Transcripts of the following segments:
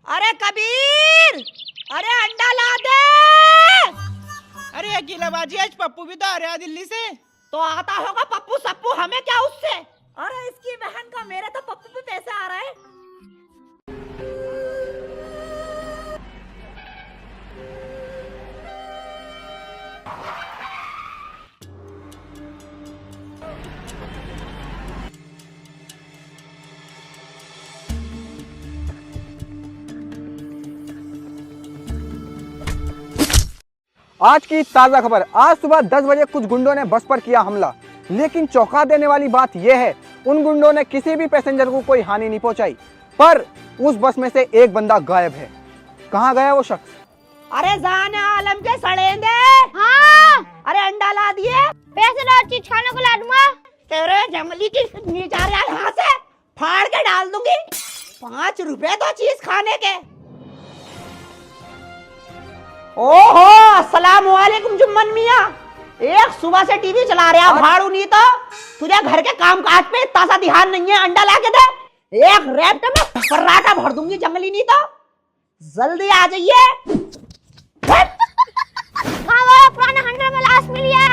अरे कबीर, अरे अंडा ला दे। अरे अकेला बाजी, आज पप्पू भी तो आ रहा है दिल्ली से। तो आता होगा पप्पू सप्पू, हमें क्या उससे। अरे इसकी बहन का, मेरे तो पप्पू पे पैसे आ रहे हैं। आज की ताजा खबर। आज सुबह 10 बजे कुछ गुंडों ने बस पर किया हमला, लेकिन चौंका देने वाली बात यह है उन गुंडों ने किसी भी पैसेंजर को कोई हानि नहीं पहुंचाई, पर उस बस में से एक बंदा गायब है। कहां गया वो शख्स? अरे जाने आलम के सड़ेंदे। हाँ, अरे अंडा ला दिए। पैसे ला, चीज खाने को ला दूंगा। तेरे जंगली की नीचे आ रहा है, यहाँ से फाड़ के डाल दूंगी। 5 रुपए तो चीज खाने के। ओहो, अस्सलाम वालेकुम जुम्मन मियाँ। एक सुबह से टीवी चला रहा भाड़ू, नहीं तो तुझे घर के काम काज पे इतना सा ध्यान नहीं है। अंडा ला के दे, एक रेप्ट में पराठा भर दूंगी जंगली, नहीं तो जल्दी आ जाइए। पुराने खंडर में लाश मिली है।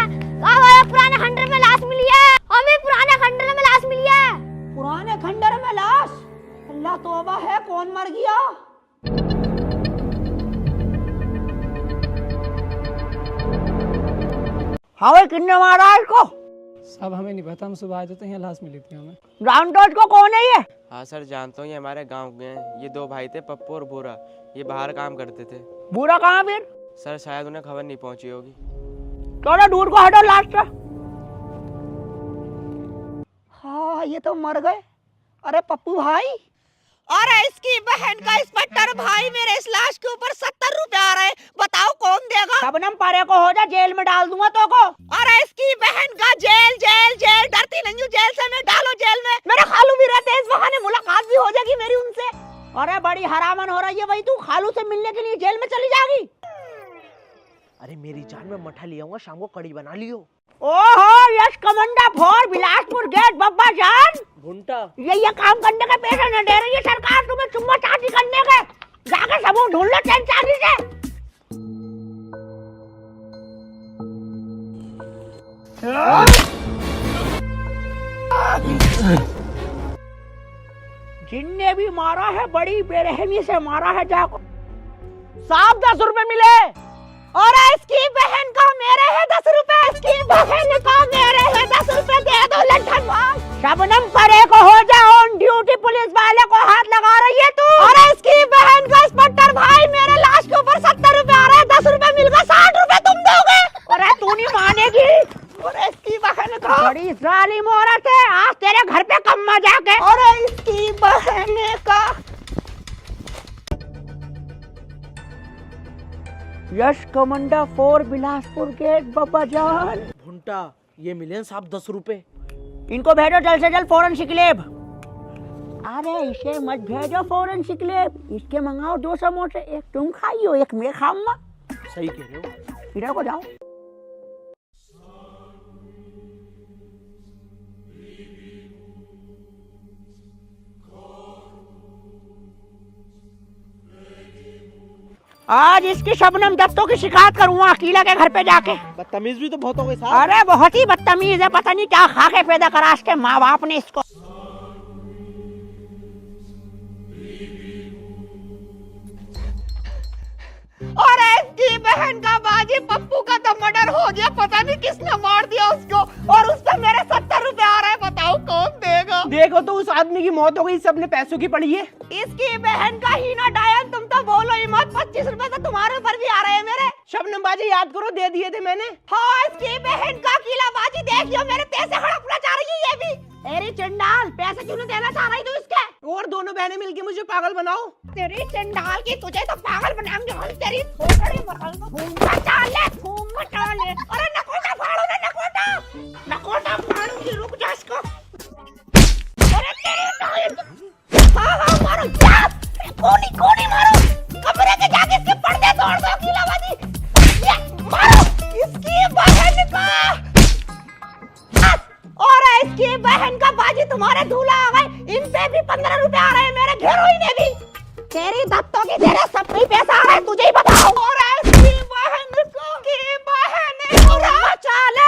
पुराने खंडर में लाश मिली है। हमें पुराने खंडर में लाश मिली है। पुराने खंडर में लाश? अल्लाह तौबा है, कौन मर गया? हाँ भाई, किन्ने मारा है इसको? सब हमें नहीं पता, हम सुबह आए थे तो यहाँ लाश मिली थी हमें। जानते हो इसको, कौन है ये? हाँ सर, जानता हूँ, ये हमारे गांव के हैं। ये 2 भाई थे, पप्पू और भूरा। ये बाहर काम करते थे। बुरा कहाँ फिर? सर शायद उन्हें खबर नहीं पहुंची होगी। थोड़ा दूर को हटो लास्ट। हाँ, ये तो मर गए। अरे पप्पू भाई, अरे इसकी बहन का इंस्पेक्टर भाई, मेरे इस लाश के ऊपर 70 रुपए आ रहे हैं। बताओ कौन देगा? शबनम पारे को हो जा, जेल में डाल दूंगा तो को। अरे इसकी बहन का जेल जेल जेल, डरती नहीं हूँ जेल से मैं, डालो जेल में। मेरे खालू भी रहते हैं, इस बहाने मुलाकात भी हो जाएगी मेरी उनसे। अरे बड़ी हरामन हो रही है भाई, तू खालू से मिलने के लिए जेल में चली जाएगी। अरे मेरी जान, में मठा ले आऊंगा, शाम को कड़ी बना लियो। ओहो, यश कमंडा 4 बिलासपुर गेट बब्बा जान। भुंटा, ये काम करने के पैसे न दे रही है सरकार तुम्हें, चुम्मा चाटी करने के। जाके सबूत ढूंढ लो 3-4 से। जिनने भी मारा है बड़ी बेरहमी से मारा है। जाको साहब 10 रुपए मिले। और इसकी बहन का मेरे है 10 रुपए, इसकी बहन का मेरे है 10 रुपए, दे दो लट्ठन भाई। शबनम परे को हो जा ऑन ड्यूटी, पुलिस वाले को हाथ लगा रही है तू। और इसकी बहन का इंस्पेक्टर भाई, मेरे लाश के ऊपर 70 रुपए आ रहे हैं, 10 रुपए मिल गए, 60 रुपए तुम दोगे। अरे तू नहीं मानेगी। और इसकी बहन का बड़ी जालिम औरत है, आज तेरे घर पे कम्मा जाके। और इसकी बहन का यश कमंडा 4 बिलासपुर गेट बब्बा जान। भुंटा, ये मिले साहब 10 रुपए। इनको भेजो जल्द से जल्द फॉरेंसिक लैब। अरे इसे मत भेजो फॉरेंसिक लैब, इसके मंगाओ 2 समोसे, एक तुम खाइयो एक मैं खाऊंगा। सही कह रहे हो। इधर को जाओ। आज इसकी शबनम दत्तों की शिकायत करूंगा अकीला के घर पे जाके। बदतमीज भी तो बहुत हो गई साहब। अरे बहुत ही बदतमीज है, पता नहीं क्या खा के पैदा करा इसके माँ बाप ने इसको। और इसकी बहन का बाजी पप्पू का तो मर्डर हो गया, पता नहीं किसने मार दिया उसको। और उस पे मेरे 70 रुपए आ रहे हैं, बताओ कौन देगा? देखो तो उस आदमी की मौत हो गई, इससे अपने पैसों की पड़ी है। इसकी बहन का हीना डायन, तुम तो बोलो ही मत। 25 रुपए तो तुम्हारे ऊपर भी आ रहे हैं मेरे। शबनम बाजी याद करो, दे दिए थे मैंने। हाँ, इसकी बहन का अकेला बाजी देखियो, मेरे पैसे हड़पना चाह रही है ये भी। तेरी चंडाल, पैसे क्यों नहीं देना चाह रही तू इसके? और दोनों बहनें मिलके मुझे पागल बनाओ। तेरी चंडाल की, तुझे तो पागल बनाएंगे हम। तेरी थोड़ी मचा ले। अरे नकोटा फाड़ो ना, नकोटा फाड़ूंगी, रुक जा इसको। अरे तेरी नाइन। हाँ मारो यार, कोनी मारो। कमरे के जाके इसके पर्दे तोड़ दो अकेला बाजी। ये मारो इसकी बहन का। और इसकी बहन का बाजी तुम्हारे दूल्हा आ गए, इन पे भी 15 रुपए आ रहे हैं मेरे घेरों ने भी। तेरी दत्तों की तेरे सब में पैसा आ रहा है, तुझे ही बताओ। और इसकी बहन बचा ले।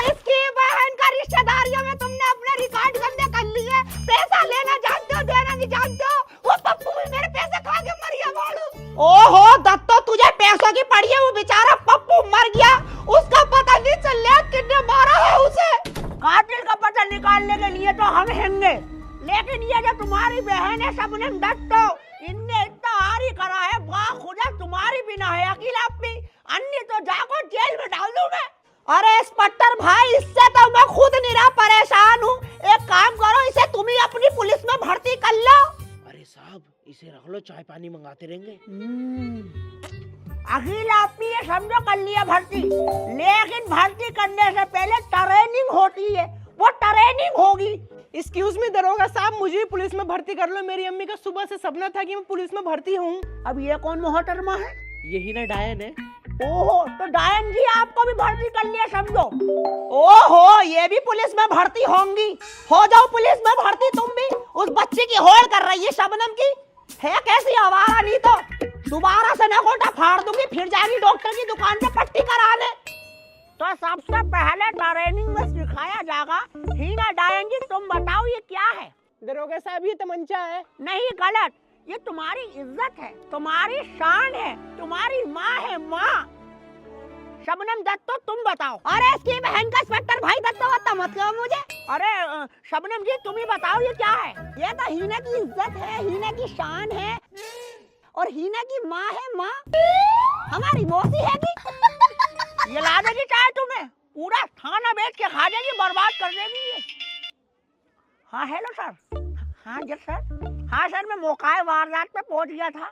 इसकी बहन का रिश्तेदारियों में तुमने अपने रिकॉर्ड गंदे कर लिए। पैसा लेना जानते हो, देना नहीं जानते हो। वो पप्पू भी मेरे पैसे खा के मर गया बाड़ू। ओहो दत्तो, तुझे पैसों की पड़ी है। वो बेचारा पप्पू मर गया, उसका पता नहीं चल रहा किसने मारा है उसे। कातिल का पता निकालने के लिए तो हम हैंगे, लेकिन ये जो तुम्हारी बहन है शबनम दत्तो, इनने इतना आरी करा है, वाह खुदा तुम्हारी भी ना है अकेला अपनी, अन्य तो जाको जेल में डाल दूं मैं। अरे इंस्पेक्टर भाई, इससे तो मैं खुद निरा परेशान हूँ। एक काम करो, इसे तुम ही अपनी पुलिस में भर्ती कर लो। अरे साहब, इसे रख लो, चाय पानी मंगाते रहेंगे। अकेला अपनी ये समझो कर लिया भर्ती, लेकिन भर्ती करने से पहले ट्रेनिंग होती है, वो ट्रेनिंग होगी। एक्सक्यूज मी दरोगा साहब, मुझे पुलिस में भर्ती कर लो। मेरी अम्मी का सुबह से सपना था कि मैं पुलिस में भर्ती हूँ। अब ये कौन मोहतरमा है? यही ना डायन है। ओहो, तो डायन जी आपको भी भर्ती कर लिया समझो। ओहो, ये भी पुलिस में भर्ती होंगी। हो जाओ पुलिस में भर्ती तुम भी। उस बच्ची की होड़ कर रही है शबनम की, है कैसी आवारा, नहीं तो दोबारा से नखोटा फाड़ दूंगी, फिर जाएगी डॉक्टर की दुकान से पट्टी कराने। तो सबसे पहले ट्रेनिंग में सिखाया जाएगा। हीना डायन जी, तुम बताओ ये क्या है? दरोगा साहब, ये तमंचा है। नहीं, गलत। ये तुम्हारी इज्जत है, तुम्हारी शान है, तुम्हारी माँ है, माँ। शबनम दत्तो, तुम बताओ। अरे इसकी बहन का इंस्पेक्टर भाई दत्तो बता मत कहो मुझे। अरे शबनम जी, तुम ही बताओ ये क्या है? ये तो हीना की इज्जत है, हीना की शान है, और हीना की माँ है, माँ हमारी मौसी है की। ये ला देगी चाहे तुम्हें, पूरा थाना बेच के खा जाएगी, बर्बाद कर देगी ये। हाँ हेलो सर। हाँ जी सर। हाँ सर, मैं मौका वारदात पे पहुंच गया था।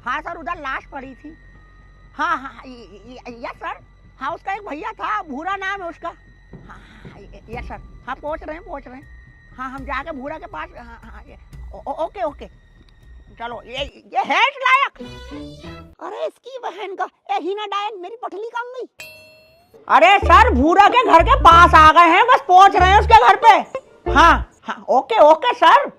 हाँ सर, उधर लाश पड़ी थी। हाँ हाँ यस सर। हाँ, उसका एक भैया था, भूरा नाम है उसका। हाँ यस सर। हाँ पहुंच रहे हैं। हाँ हम जाके भूरा के पास। हाँ हाँ ओके ओके, चलो। ये है लायक। अरे इसकी बहन का हीना डायन, मेरी पटली कहाँ गई? अरे सर, भूरा के घर के पास आ गए हैं, बस पहुंच रहे हैं उसके घर पे। हाँ हाँ ओके ओके सर।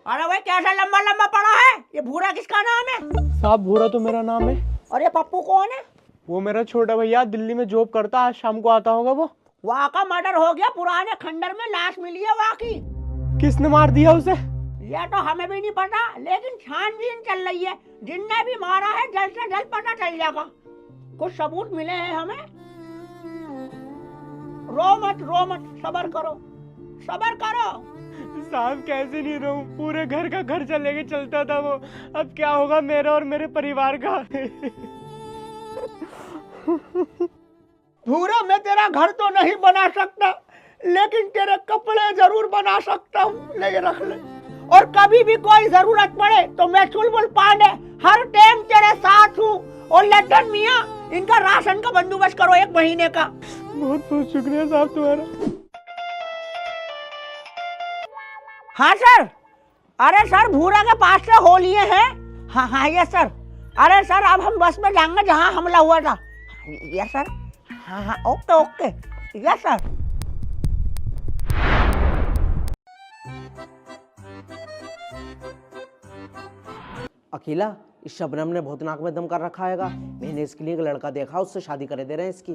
अरे भाई, कैसा लंबा लंबा पड़ा है? ये भूरा किसका नाम है? साहब, भूरा तो मेरा नाम है। और ये पप्पू कौन है? वो मेरा छोटा भैया, दिल्ली में जॉब करता, आज शाम को आता होगा वो। वहाँ का मर्डर हो गया, पुराने खंडर में लाश मिली है वहाँ की। किसने मार दिया उसे? ये तो हमें भी नहीं पता, लेकिन छानबीन चल रही है। जिनने भी मारा है जल्द से जल्द पता चल जाएगा। कुछ सबूत मिले हैं हमें। रो मत, सबर करो। साहब, कैसे नहीं रहूं? पूरे घर का घर लेके चलता था वो। अब क्या होगा मेरा और मेरे परिवार का? भूरा, मैं तेरा घर तो नहीं बना सकता, लेकिन तेरे कपड़े जरूर बना सकता हूँ। ले ये रख ले। और कभी भी कोई जरूरत पड़े तो मैं चुलबुल पांडे हर टाइम तेरे साथ हूँ। और लड्डन मियाँ, इनका राशन का बंदोबस्त करो 1 महीने का। बहुत बहुत शुक्रिया साहब तुम्हारा। हाँ सर। अरे सर, भूरा के पास से हो लिए हैं। हाँ हाँ यस सर। अरे सर, अब हम बस में जाएंगे जहाँ हमला हुआ था। Yes sir. हाँ हाँ ओके यस सर। अकेला, इस शबनम ने बहुत नाक में दम कर रखा हैगा। मैंने इसके लिए एक लड़का देखा, उससे शादी करे दे रहे हैं इसकी।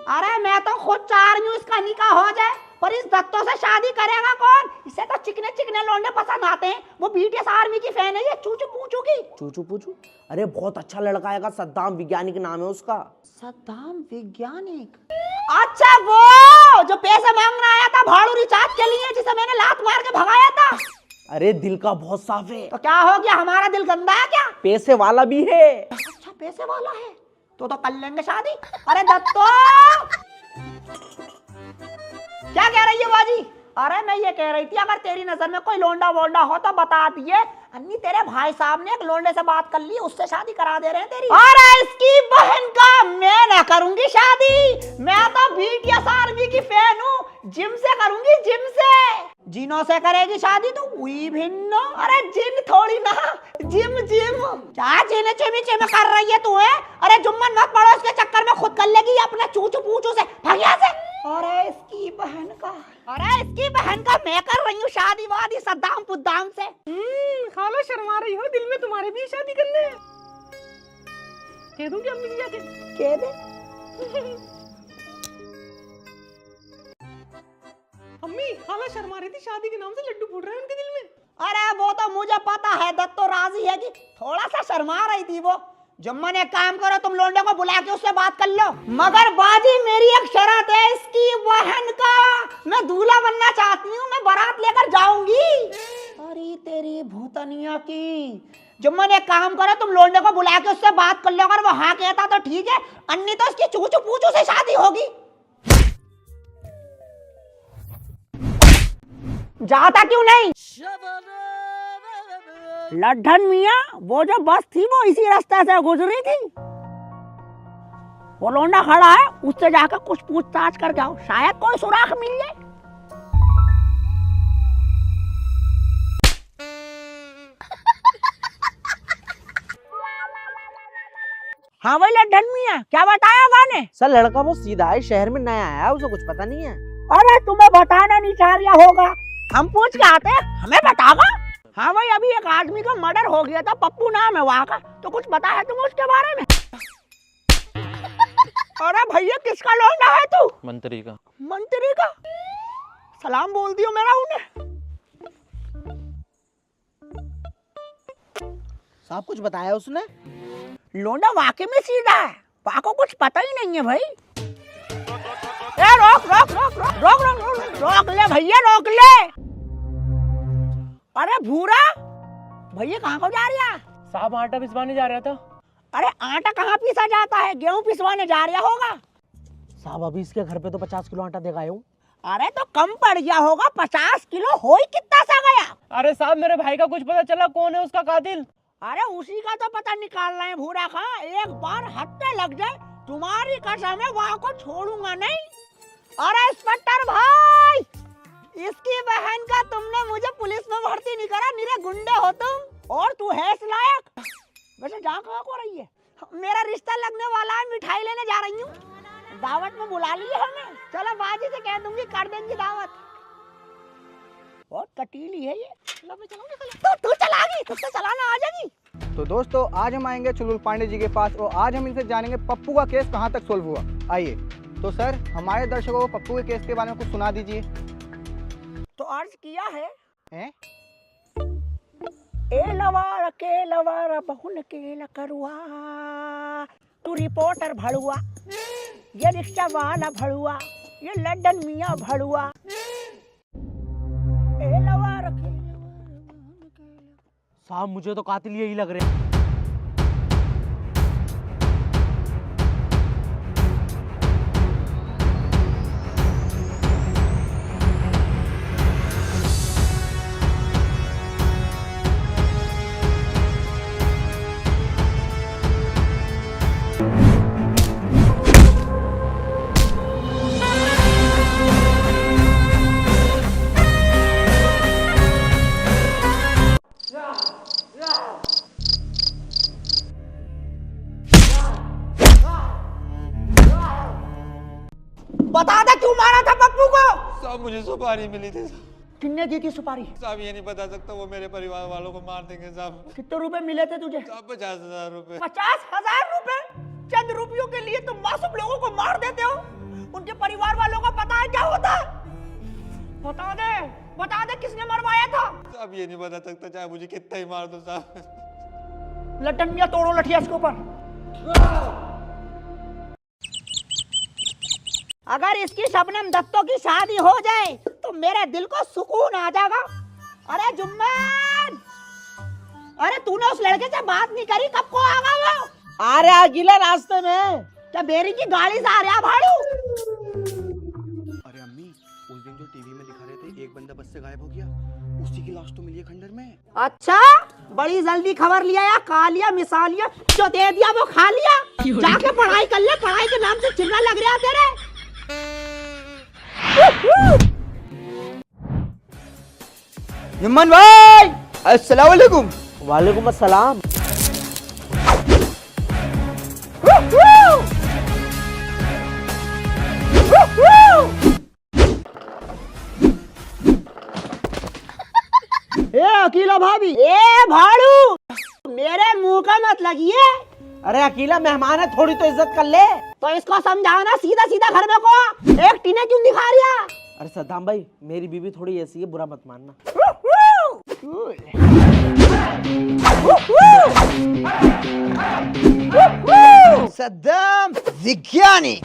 अरे मैं तो खुद चाह रही हूँ इसका निकाह हो जाए, पर इस दत्तों से शादी करेगा कौन? इसे तो चिकने लौंडे पसंद आते हैं। वो बीटीएस आर्मी की फैन है, ये चूचू पूछू। अरे बहुत अच्छा लड़का आएगा, सद्दाम वैज्ञानिक नाम है उसका। सद्दाम वैज्ञानिक? अच्छा, वो जो पैसे मांगने आया था भाड़ू रिचार्ज के लिए, जिसे मैंने लात मार के भगाया था। अरे दिल का बहुत साफ है। तो क्या हो गया, हमारा दिल गंदा है क्या? पैसे वाला भी है। अच्छा, पैसे वाला है तो कर लेंगे शादी। अरे दत्तो, क्या कह रही है बाजी? अरे मैं ये कह रही थी, अगर तेरी नजर में कोई लोंडा वोंडा हो तो बता दिए। अन्नी, तेरे भाई साहब ने एक लोंडे से बात कर ली, उससे शादी करा दे रहे हैं तेरी। अरे इसकी बहन का मैं ना करूंगी शादी। मैं तो बीटीएस आर्मी की फैन हूँ, जिम से करूंगी, जिम से। जिनों से करेगी शादी तू? उई भिन्नो। अरे जिन थोड़ी ना, जिम। क्या जिन चिमी कर रही है तू है? अरे जुम्मन मत पड़ो, इसके चक्कर में खुद कर लेगी अपने चूचू पूचू से। भाग यहाँ से। अरे इसकी बहन का मैं कर रही हूँ शादी वादी सद्दाम पुद्दाम से। खाला शर्मा रही हो, दिल में तुम्हारे भी शादी करने है। कह दूं कि अम्मी जी जाके? कह दे। अम्मी, खाला शर्मा रही थी, शादी के नाम से लड्डू फूट रहे हैं उनके दिल में। अरे वो तो मुझे पता है, दत्तो राजी है कि थोड़ा सा शर्मा रही थी वो। जुम्मा ने काम करो, तुम लोंडे को बुला के उससे बात कर लो। मगर बाजी मेरी एक शर्त है, इसकी बहन का मैं दूल्हा बनना चाहती हूँ, मैं बारात लेकर जाऊंगी। अरे तेरी भूतनिया की। जुम्मा ने काम करो, तुम लोंडे को बुला के उससे बात कर लो। अगर वो हाँ कहता तो ठीक है, अन्य तो उसकी चूचू पूचू से शादी होगी। जाता क्यों नहीं? लड्ढन मियाँ, वो जो बस थी वो इसी रास्ते से गुजरी थी। वो लोंडा खड़ा है, उससे जाकर कुछ पूछताछ कर जाओ, शायद कोई सुराग मिल जाए। हाँ भाई लड्ढन मियाँ, क्या बताया गाने? सर लड़का बहुत सीधा है, शहर में नया आया है, उसे कुछ पता नहीं है। अरे तुम्हें बताना नहीं चाह रहा होगा, हम पूछ के आते हैं, हमें बतागा। हाँ भाई, अभी एक आदमी का मर्डर हो गया था, पप्पू नाम है वहाँ का, तो कुछ पता है तुम्हें उसके बारे में? अरे भैया, किसका लौंडा है तू? मंत्री का। मंत्री का? सलाम बोल दियो मेरा उन्हें। साहब कुछ बताया उसने? लौंडा वाकई में सीधा है, पाको कुछ पता ही नहीं है भाई। ए रोक रोक रोक रोक रोक रोक रोक ले भैया, रोक ले। अरे भूरा भैया, कहाँ को जा रही है? साहब आटा पिसवाने जा रहा था। अरे आटा कहाँ पीसा जाता है, गेहूं पिसवाने जा रहा होगा। साहब अभी इसके घर पे तो 50 किलो आटा देगा हूँ। अरे तो कम पड़ गया होगा, 50 किलो हो ही कितना सा गया? अरे साहब, मेरे भाई का कुछ पता चला कौन है उसका कातिल? अरे उसी का तो पता निकालना है भूरा खां, एक बार हत्या लग जाए तुम्हारी कसम है, वहाँ को छोड़ूंगा नहीं। अरे इंस्पेक्टर भाई, इसकी बहन का तुमने मुझे पुलिस में भर्ती नहीं करा, मेरे गुंडे हो तुम, और तू है इस लायक। वैसे जा कहाँ को रही है? मेरा रिश्ता लगने वाला है, मिठाई लेने जा रही हूँ, दावत में बुला ली है हमें। चलो बाजी से कह दूंगी, कर देंगी दावत। बहुत कटीली है ये। तू चलागी, तुझसे चलाना आ जाएगी। तो दोस्तों, आज हम आएंगे चुलबुल पांडे जी के पास और आज हम इनसे जानेंगे पप्पू का केस कहाँ तक सोल्व हुआ। आइए। तो सर, हमारे दर्शकों को पप्पू के केस के बारे में कुछ सुना दीजिए। तो अर्ज किया है, हैं? ए लवार के लवार बहुन के लकरुआ, तू रिपोर्टर भड़ुआ, ये रिक्शा वाला भड़ुआ, ये लड्डन मियाँ भड़ुआ। ए लवार के साहब मुझे तो कातिल यही लग रहे हैं। बता दे क्यों मारा था पप्पू को? साहब मुझे सुपारी मिली थी। कितने दी थी सुपारी? साहब ये नहीं बता सकता, वो मेरे परिवार वालों को मार देंगे साहब। कितने रुपए मिले थे तुझे? साहब 50,000 रुपए। 50,000 रुपए? चंद रुपयों के लिए तुम मासूम लोगों को मार देते हो? उनके परिवार वालों को पता है क्या होता है? बता दे किसने मरवाया था? साहब ये नहीं बता सकता, चाहे मुझे कितना ही मार दो साहब। लटनिया तोड़ो लठिया इसके ऊपर। अगर इसकी शबनम दत्तो की शादी हो जाए तो मेरे दिल को सुकून आ जाएगा। अरे जुम्मन, अरे तूने उस लड़के से बात नहीं करी, कब को आगा वो? आ रहा अकेला रास्ते में। क्या बेरी की गाड़ी से आ रहा भाड़ू? अरे अम्मी, उस दिन जो टीवी में दिखा रहे थे एक बंदा बस से गायब हो गया, उसी की लाश तो मिली है खंडर में। अच्छा, बड़ी जल्दी खबर लिया या खा लिया मिसालिया, जो दे दिया वो खा लिया। जाके पढ़ाई कर ले, पढ़ाई के नाम से चिल्ला लग रहा तेरे। जुम्मन भाई, अस्सलाम वालेकुम। वालेकुम अस्सलाम। Woo! ए अकीला भाभी, ए भाड़ू, मेरे मुंह का मत लगिए। अरे अकेला मेहमान है, थोड़ी तो इज्जत कर ले। तो इसको समझाना सीधा सीधा घर में को, एक टीने क्यों दिखा रिया? अरे सद्दाम भाई, मेरी बीवी थोड़ी ऐसी है, बुरा मत मानना। सद्दाम विज्ञानी।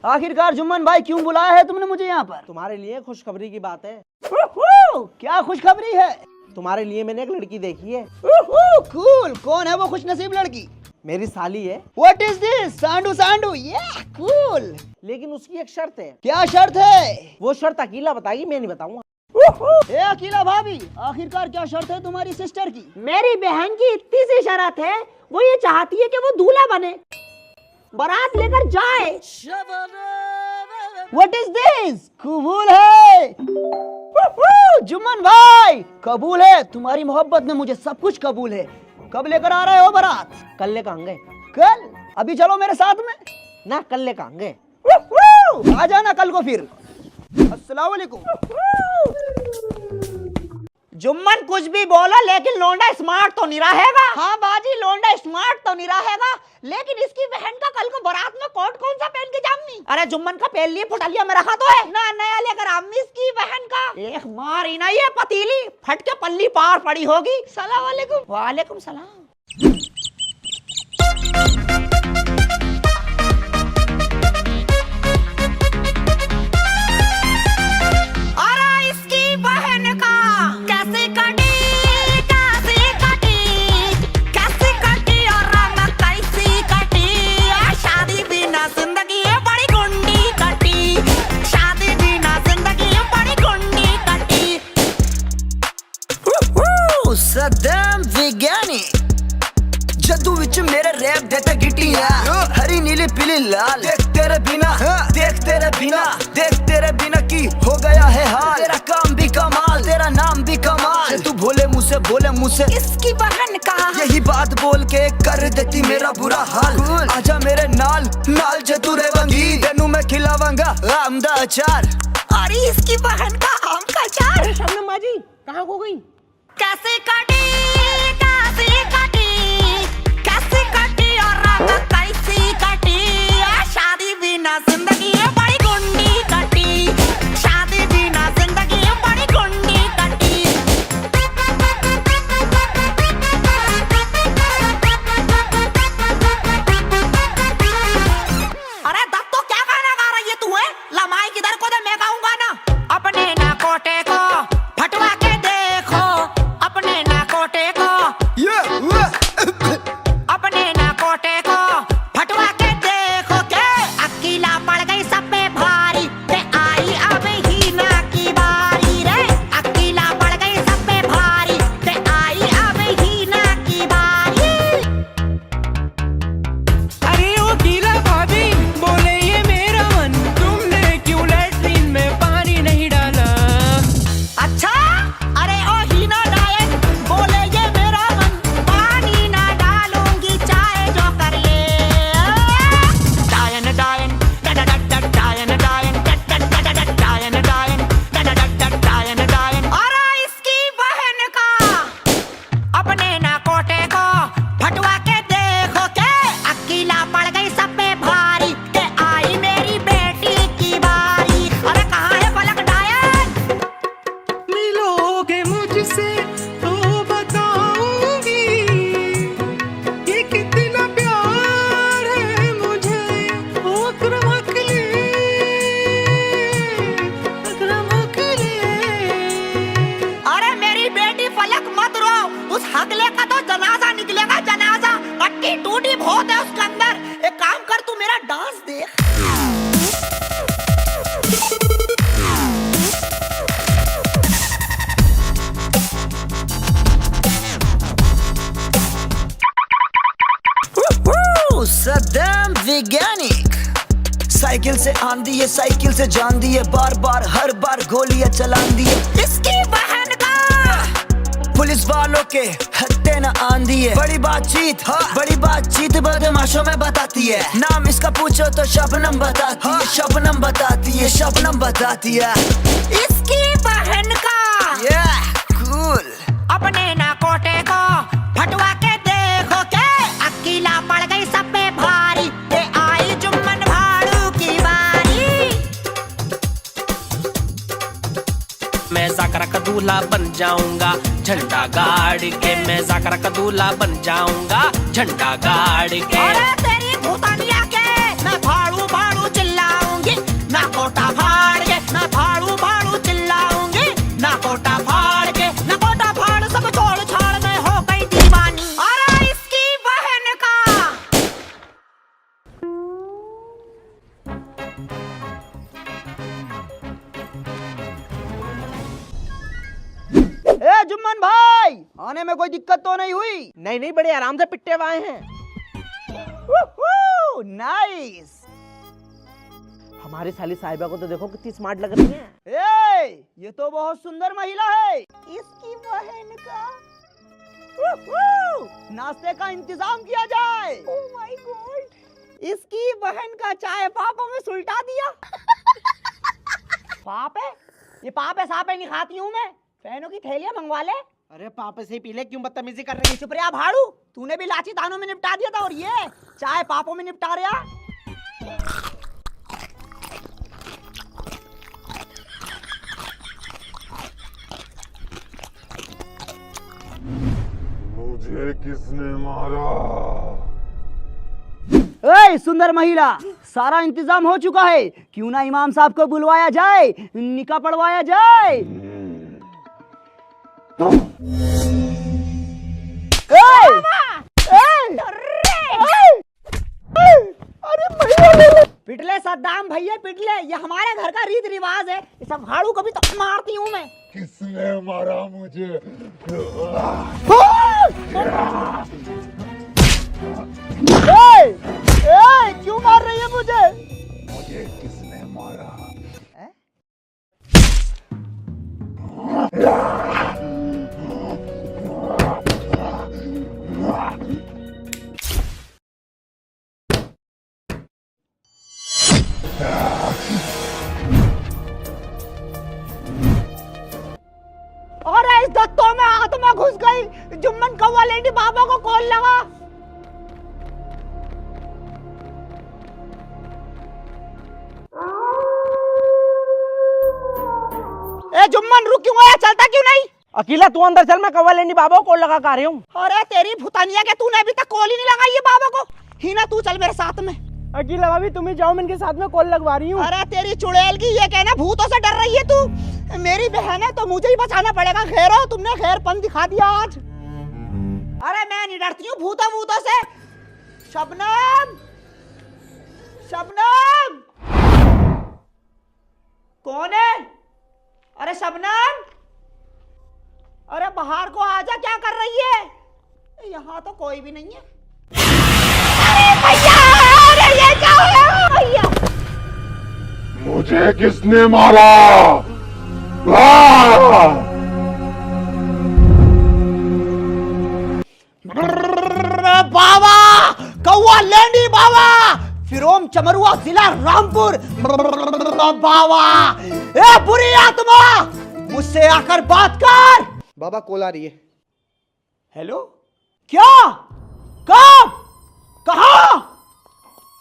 आखिरकार जुम्मन भाई क्यों बुलाया है तुमने मुझे यहाँ पर? तुम्हारे लिए खुशखबरी की बात है। क्या खुशखबरी है? तुम्हारे लिए मैंने एक लड़की देखी है। कूल, कौन है वो खुशनसीब लड़की? मेरी साली है। What is this? Sandu Sandu, yeah, cool। लेकिन उसकी एक शर्त है। क्या शर्त है? वो शर्त अकेला बताएगी, मैं नहीं बताऊंगा। ए अकेला भाभी, आखिरकार क्या शर्त है तुम्हारी सिस्टर की? मेरी बहन की इतनी सी शर्त है, वो ये चाहती है कि वो दूल्हा बने, बारात लेकर जाए। What is this? कबूल है। जुम्मन भाई, कबूल है। तुम्हारी मोहब्बत में मुझे सब कुछ कबूल है। कब लेकर आ रहे हो बारात? कल लेकर आएंगे। कल? अभी चलो मेरे साथ में। ना, कल लेकर आएंगे। आ जाना कल को फिर। अस्सलाम वालेकुम। जुम्मन कुछ भी बोला, लेकिन लोंडा स्मार्ट तो नहीं रहेगा। हाँ बाजी, लोंडा स्मार्ट तो नहीं रहेगा, लेकिन इसकी बहन का कल को बारात में कोट कौन सा पहन के जामनी? अरे जुम्मन का पहन लिए फुटालिया में रखा तो है ना, नया लेकर आमनी इसकी बहन का। एक मारी ना ये पतीली, फट के पल्ली पार पड़ी होगी। सलाम वालेकुम। वालेकुम सलाम। अरे इसकी बहन का कैसे कटी, कैसे कटी, कैसे कटी और रंग कैसी कटी। शादी बिना जिंदगी है बड़ी गुंडी कटी, शादी बिना जिंदगी है बड़ी गुंडी कटी। सद्दाम विज्ञानी जद्दू विच मेरे रैप देता गिटिया, हरी नीली पीली लाल। देख तेरे बिना, देख तेरे बिना, देख तेरे बिना की हो गया है हाल। तेरा काम भी कमाल, तेरा नाम भी कमाल। तू बोले मुझसे, बोले मुझसे इसकी बहन का, यही बात बोल के कर देती मेरा बुरा हाल। आजा मेरे नाल नाल जदू रेवंगी, तेनू मैं खिलावांगा आम दा अचार। अरे इसकी बहन का आम का अचार। शबनम बाजी कहाँ खो गई? कैसे कटी, कैसे कटी, कैसे कटी और रात कैसी कटी। शादी बिना जिंदगी है बड़ी गुंडी कटी, शादी बिना जिंदगी है बड़ी गुंडी कटी। अरे दत्तो, तो क्या गाना गा रही है तू? है लमाई किधर को दे, मैं गाऊंगा ना। अपने ना कोटे को फटवा के देखो, अपने ना कोटे को, अपने ना कोटे को फटवा के देखो। के अकेला पड़ गई सब पे भारी, ते आई अब ही ना की बारी रे। अकेला पड़ गई सब पे भारी, ते आई अब ही ना की बारी। अरे ओ गीला भाभी, बोले ये मेरा मन, तुमने क्यों लैट्रिन में पानी नहीं डाला? अच्छा, अरे ओ हीना डायन, बोले ये मेरा मन, पानी ना डालूंगी चाहे जो कर ले। डायन डायन डायन डायन डायन डायन डायन। अरे इसकी बहन का अपने ना कोटे को फटवा के देखो। के अकेला पड़ गई सब पे भारी, के आई मेरी बेटी की बारी। अरे कहाँ है पलक डायन? मिलोगे मुझसे तो बताऊंगी ये कितना प्यार है मुझे। ओ अकरम अकली, अकरम अकली। अरे मेरी बेटी फलक मत रो, उस हगले का तो जनाजा निकलेगा, जनाजा। पट्टी टूटी बहुत है उसके अंदर। एक काम कर, तू मेरा डांस देख। सद्दाम वैज्ञानिक साइकिल से आन दिए, साइकिल से जान दिए, बार बार हर बार गोलियां चलान दिए। इसकी बहन का पुलिस वालों के हत्ते न आंधी है, बड़ी बातचीत बदमाशों में बताती है। नाम इसका पूछो तो शबनम बताती है, शबनम बताती है, शबनम बताती है। इसकी बहन का कूल अपने ना कोटे को फटवा के देखो के अकेला पड़ गई सब पे भारी, ये आई जुम्मन भाड़ू की बारी। मैं जाकरा का दूल्हा बन जाऊंगा झंडा गाड़ के, मैं जाकरा का दूल्हा बन जाऊंगा झंडा गाड़ के। अरे तेरी भूतानिया के मैं भाड़ू भाड़ू चिल्लाऊंगी, ना कोटा फाड़ के मैं भाड़ू भाड़ू चिल्लाऊंगी, ना कोटा फाड़ के ना कोटा फाड़ सब छोड़ छाड़ में हो गई दीवानी। अरे इसकी बहन का ए जुम्मन भाई, आने में कोई दिक्कत तो नहीं हुई? नहीं बड़े आराम से पिट्टे आए हैं। नाइस। हमारी साली साहिबा को तो देखो कितनी स्मार्ट लग रही है। ये तो बहुत सुंदर महिला है। इसकी बहन का नाश्ते का इंतजाम किया जाए। ओह माय गॉड, इसकी बहन का चाय पापों में सुलटा दिया। पाप है? ये पाप है साप है नहीं खाती हूँ मैं। फैनों की थैलियां मंगवा ले। अरे पापे से ही पी ले, क्यों बदतमीजी कर रही है? चुप रहा भाड़ू, तूने भी लाची दानों में निपटा दिया था और ये चाय पापों में निपटा रहा। मुझे किसने मारा? ए सुंदर महिला, सारा इंतजाम हो चुका है, क्यों ना इमाम साहब को बुलवाया जाए, निकाह पढ़वाया जाए। पिटले सद्दाम भैया पिटले, ये हमारे घर का रीत रिवाज है। ये सब भाड़ू को भी तो मारती हूँ मैं। किसने मारा मुझे? क्यों मार रही है मुझे? मुझे किसने मारा? और इस दत्तों में आत्मा घुस गई। जुम्मन कौवा लेडी बाबा को कॉल लगा। ए जुम्मन रुक क्यों आया, चलता क्यों नहीं? अकेला तू अंदर चल, मैं कौवा लेनी बाबा को कॉल लगा कर रही हूँ। अरे तेरी भूतानिया के, तूने अभी तक कॉल ही नहीं लगाई है बाबा को। हीना तू चल मेरे साथ में। अकेला भाभी तुम ही जाओ, मैं इनके साथ में कॉल लगवा रही हूँ। अरे तेरी चुड़ैल की ये कहना भूतों से डर रही है तू। मेरी बहन है तो मुझे ही बचाना पड़ेगा। खैरो तुमने खैरपन दिखा दिया आज। अरे मैं नहीं डरती हूँ भूतों से। शबनम, शबनम कौन है? अरे शबनम, अरे बाहर को आजा, क्या कर रही है? यहाँ तो कोई भी नहीं है। अरे भैया, अरे ये क्या है भैया? मुझे किसने मारा? बाबा, कौवा लेंडी बाबा, फिरोम चमरुआ जिला रामपुर बाबा। ए बुरी आत्मा, मुझसे आकर बात कर। बाबा कॉल आ रही है। हेलो, क्या? कब? कहाँ?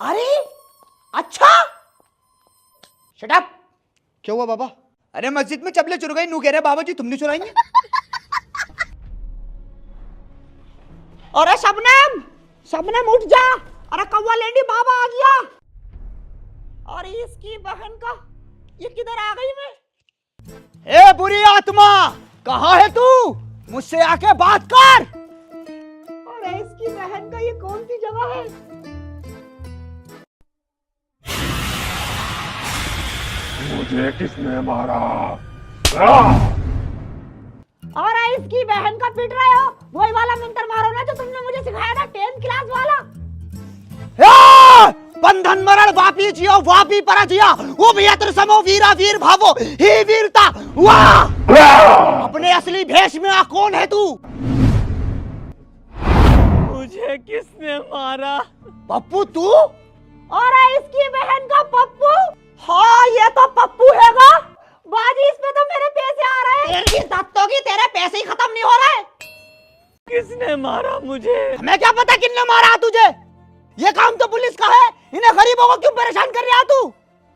अरे अच्छा, शट अप। क्या हुआ बाबा? अरे मस्जिद में चपले चुर गई, नू कह रहे बाबा जी तुमने चुराई है। अरे शबनम, शबनम उठ जा। अरे कौवा लेंडी बाबा आ गया। अरे इसकी बहन का, ये किधर आ गई मैं? ए बुरी आत्मा, कहाँ है तू? मुझसे आके बात कर। अरे इसकी बहन का, ये कौन सी जगह है? मुझे किसने मारा? और इसकी बहन का पीट रहे हो? वही वाला मंत्र मारो ना जो तुमने मुझे सिखाया था 10th क्लास वाला। बंधन मरण वापी जियो वापी पर जिया वो यत्र समो वीरा वीर भावो ही वीरता वाह। अपने असली भेष में आ कौन है तू? मुझे किसने मारा? पप्पू तू? और इसकी बहन का पप्पू? हाँ ये तो पप्पू हैगा। बाजी इसमें तो मेरे पैसे आ रहे हैं। तेरी दांतों की तेरे पैसे ही खत्म नहीं हो रहे। किसने मारा मुझे? हमें क्या पता किसने मारा तुझे? ये काम तो पुलिस का है। इन्हें गरीबों को क्यों परेशान कर रहा तू?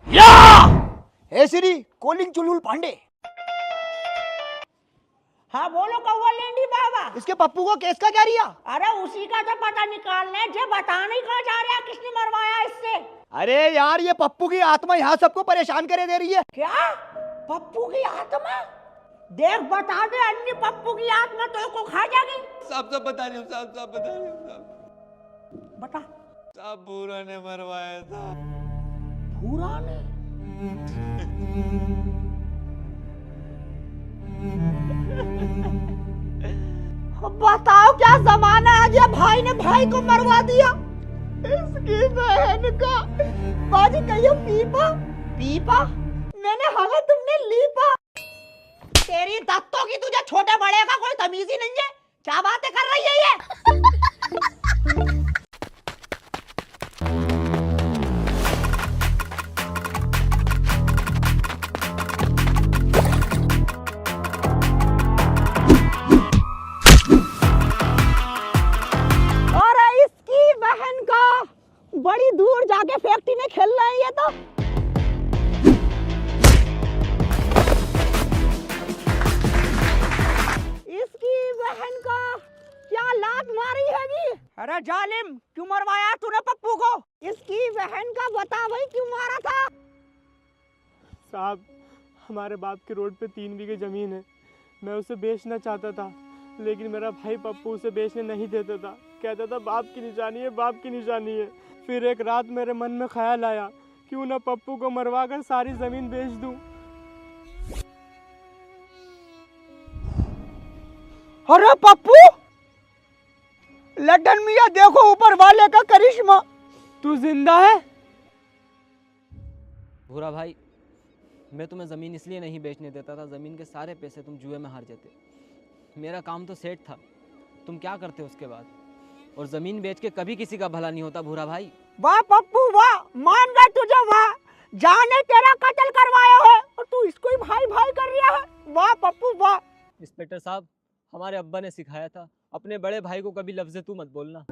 या हे श्री कॉलिंग चुलबुल पांडे। हाँ बोलो कौवा लेंडी बाबा। इसके पप्पू को केस का क्या रिया? अरे उसी का तो पता निकालने जो बता नहीं कहाँ जा रहा किसने मरवाया इससे। अरे यार ये पप्पू की आत्मा यहाँ सबको परेशान करे दे रही है। क्या पप्पू की आत्मा? देख बता दे अन्य पप्पू की आत्मा तो को खा जाएगी। सब बता रही हूँ, सब बता रही हूँ, सब बता। सब भूरा ने मरवाया था। भूरा ने? बताओ क्या जमाना है, ये भाई ने भाई को मरवा दिया। इसकी बहन का बाजी कहियो पीपा पीपा मैंने हमें तुमने लीपा। तेरी दत्तों की तुझे छोटे बड़े का कोई तमीज ही नहीं है। क्या बातें कर रही है ये? बड़ी दूर जाके फैक्ट्री में खेल रहे हैं ये तो। इसकी बहन का क्या लात मारी हैगी? अरे जालिम क्यों मरवाया तूने पप्पू को? इसकी बहन का बता भाई क्यों मारा था? साहब हमारे बाप के रोड पे 3 बीघे जमीन है। मैं उसे बेचना चाहता था लेकिन मेरा भाई पप्पू उसे बेचने नहीं देता था। कहता था बाप की निशानी है, बाप की निशानी है। फिर एक रात मेरे मन में ख्याल आया क्यों ना पप्पू को मरवा कर सारी जमीन बेच दूं। अरे पप्पू लड्डन मियां देखो ऊपर वाले का करिश्मा। तू जिंदा है? भूरा भाई मैं तुम्हें ज़मीन इसलिए नहीं बेचने देता था, ज़मीन के सारे पैसे तुम जुए में हार जाते। मेरा काम तो सेट था, तुम क्या करते उसके बाद? और ज़मीन बेच के कभी किसी का भला नहीं होता भूरा भाई। वाह पप्पू वाह, मान गए तुझे वाह। जाने तेरा कत्ल करवाया है और तू इसको ही भाई भाई कर रहा है। वाह पप्पू वाह। इंस्पेक्टर साहब हमारे अब्बा ने सिखाया था अपने बड़े भाई को कभी लफ्ज़ तू मत बोलना।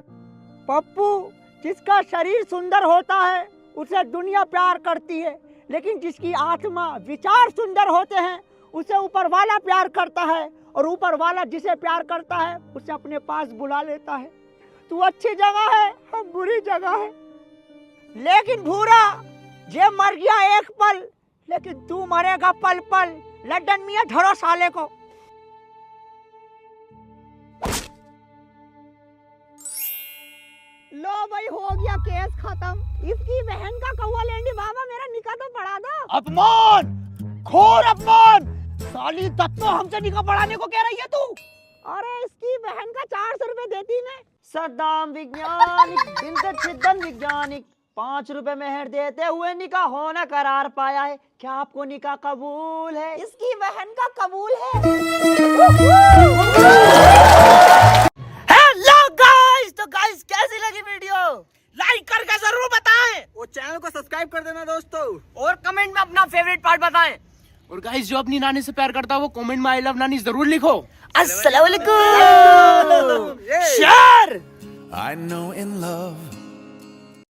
पप्पू जिसका शरीर सुंदर होता है उसे दुनिया प्यार करती है, लेकिन जिसकी आत्मा विचार सुंदर होते हैं उसे ऊपर वाला प्यार करता है, और ऊपर वाला जिसे प्यार करता है उसे अपने पास बुला लेता है। तू अच्छी जगह है, हम बुरी जगह है। लेकिन भूरा ये मर गया एक पल, लेकिन तू मरेगा पल पल। लड्डन मियां धरो साले को। लो भाई हो गया केस खत्म। इसकी बहन का कौवा लेंडी बाबा मेरा निकाह तो पढ़ा दो। अपमान, घोर अपमान। साली दत्तो हमसे निकाह पढ़ाने को कह रही है तू? अरे इसकी बहन का 400 रुपए देती मैं। सद्दाम वैज्ञानिक जिंदर सिद्धन वैज्ञानिक 5 रुपए मेहर देते हुए निकाह होना करार पाया है। क्या आपको निकाह कबूल है? इसकी बहन का कबूल है। हेलो गाइस, तो गाइस कैसी लगी वीडियो? लाइक करके जरूर बताएं और चैनल को सब्सक्राइब कर देना दोस्तों, और कमेंट में अपना फेवरेट पार्ट बताएं। और गाइस जो अपनी नानी से प्यार करता है वो कमेंट में आई लव नानी जरूर लिखो। अस्सलाम वालेकुम। Share. I know in love